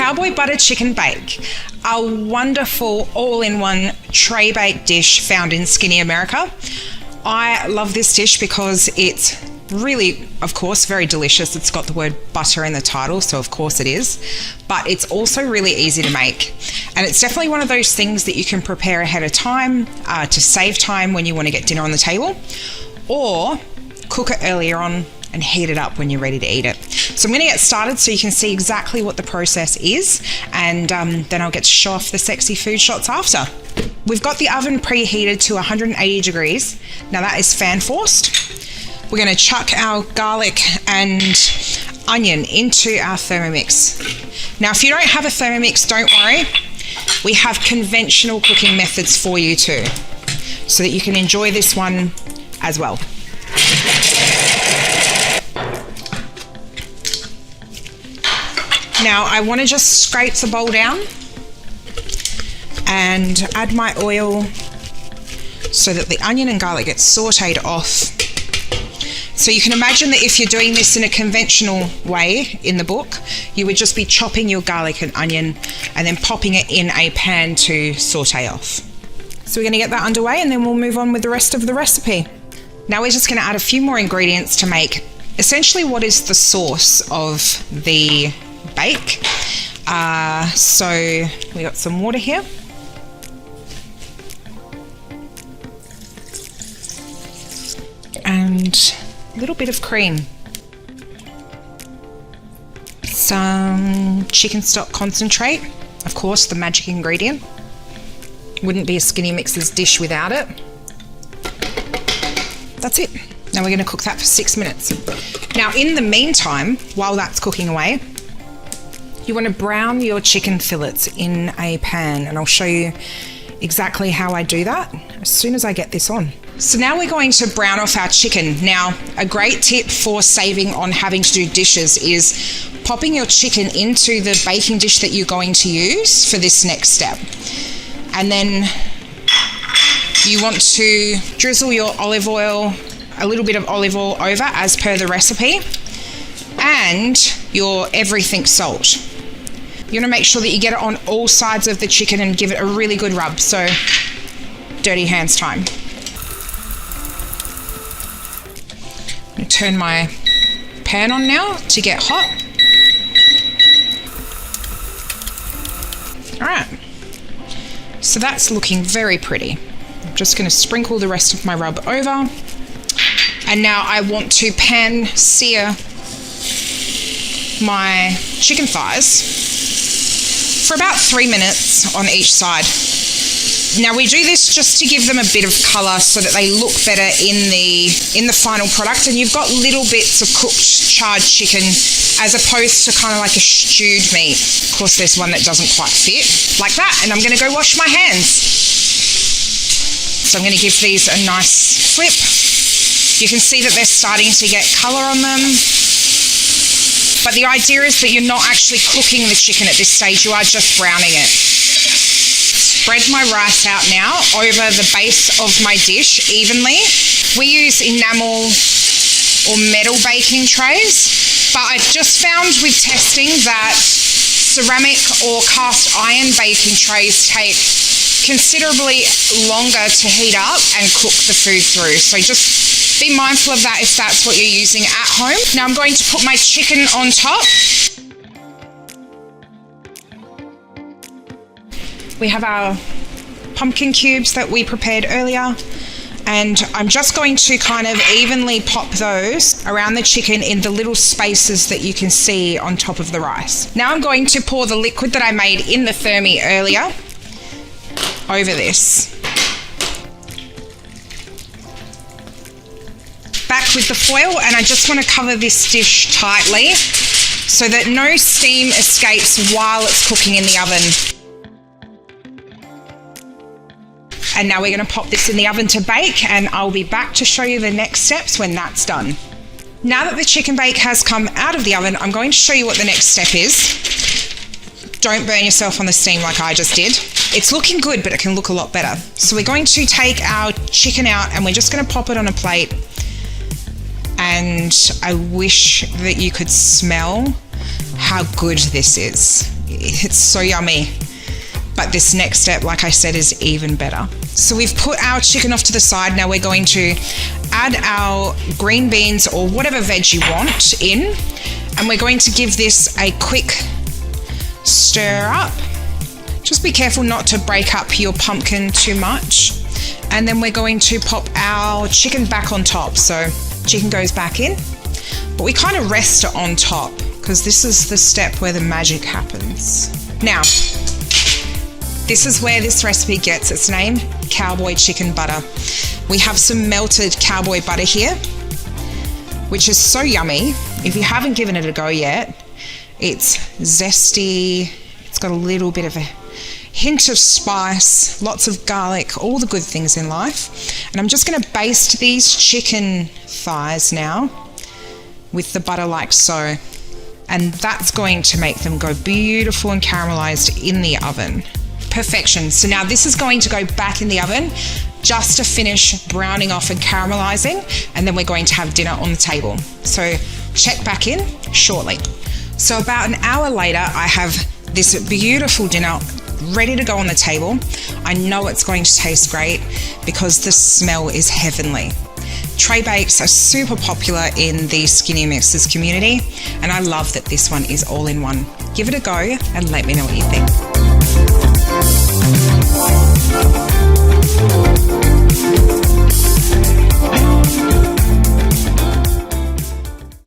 Cowboy Butter Chicken Bake, a wonderful all-in-one tray bake dish found in SkinnyAmerica. I love this dish because it's really, of course, very delicious. It's got the word butter in the title, so of course it is. But it's also really easy to make. And it's definitely one of those things that you can prepare ahead of time to save time when you want to get dinner on the table, or cook it earlier on and heat it up when you're ready to eat it. So I'm going to get started so you can see exactly what the process is, and then I'll get to show off the sexy food shots after. We've got the oven preheated to 180 degrees. Now that is fan forced. We're going to chuck our garlic and onion into our Thermomix. Now if you don't have a Thermomix, don't worry. We have conventional cooking methods for you too, so that you can enjoy this one as well. Now I want to just scrape the bowl down and add my oil so that the onion and garlic gets sauteed off. So you can imagine that if you're doing this in a conventional way in the book, you would just be chopping your garlic and onion and then popping it in a pan to saute off. So we're going to get that underway and then we'll move on with the rest of the recipe. Now we're just going to add a few more ingredients to make essentially what is the sauce of the bake. So we got some water here. And a little bit of cream. Some chicken stock concentrate, of course, the magic ingredient. Wouldn't be a Skinny Mixers dish without it. That's it. Now we're going to cook that for 6 minutes. Now in the meantime, while that's cooking away, you want to brown your chicken fillets in a pan, and I'll show you exactly how I do that as soon as I get this on. So now we're going to brown off our chicken. Now, a great tip for saving on having to do dishes is popping your chicken into the baking dish that you're going to use for this next step. And then you want to drizzle your olive oil, a little bit of olive oil over as per the recipe, and your everything salt. You want to make sure that you get it on all sides of the chicken and give it a really good rub. So, dirty hands time. I'm going to turn my pan on now to get hot. All right. So that's looking very pretty. I'm just going to sprinkle the rest of my rub over. And now I want to pan sear my chicken thighs for about 3 minutes on each side. Now we do this just to give them a bit of colour so that they look better in the final product, and you've got little bits of cooked charred chicken as opposed to kind of like a stewed meat. Of course there's one that doesn't quite fit like that, and I'm going to go wash my hands. So I'm going to give these a nice flip. You can see that they're starting to get colour on them. But the idea is that you're not actually cooking the chicken at this stage, you are just browning it. Spread my rice out now over the base of my dish evenly. We use enamel or metal baking trays, but I've just found with testing that ceramic or cast iron baking trays take considerably longer to heat up and cook the food through. So just be mindful of that if that's what you're using at home. Now I'm going to put my chicken on top. We have our pumpkin cubes that we prepared earlier, and I'm just going to kind of evenly pop those around the chicken in the little spaces that you can see on top of the rice. Now I'm going to pour the liquid that I made in the Thermi earlier over this. Back with the foil, and I just want to cover this dish tightly so that no steam escapes while it's cooking in the oven. And now we're going to pop this in the oven to bake, and I'll be back to show you the next steps when that's done. Now that the chicken bake has come out of the oven, I'm going to show you what the next step is. Don't burn yourself on the steam like I just did. It's looking good, but it can look a lot better. So we're going to take our chicken out and we're just going to pop it on a plate. And I wish that you could smell how good this is. It's so yummy. But this next step, like I said, is even better. So we've put our chicken off to the side. Now we're going to add our green beans or whatever veg you want in, and we're going to give this a quick stir up. Just be careful not to break up your pumpkin too much. And then we're going to pop our chicken back on top. So chicken goes back in, but we kind of rest it on top because this is the step where the magic happens. Now, this is where this recipe gets its name, Cowboy Chicken Butter. We have some melted cowboy butter here, which is so yummy. If you haven't given it a go yet, it's zesty, it's got a little bit of a hint of spice, lots of garlic, all the good things in life. And I'm just going to baste these chicken thighs now with the butter like so. And that's going to make them go beautiful and caramelized in the oven. Perfection. So now this is going to go back in the oven just to finish browning off and caramelizing, and then we're going to have dinner on the table. So check back in shortly. So about an hour later, I have this beautiful dinner ready to go on the table. I know it's going to taste great because the smell is heavenly. Tray bakes are super popular in the Skinny Mixers community, and I love that this one is all in one. Give it a go and let me know what you think.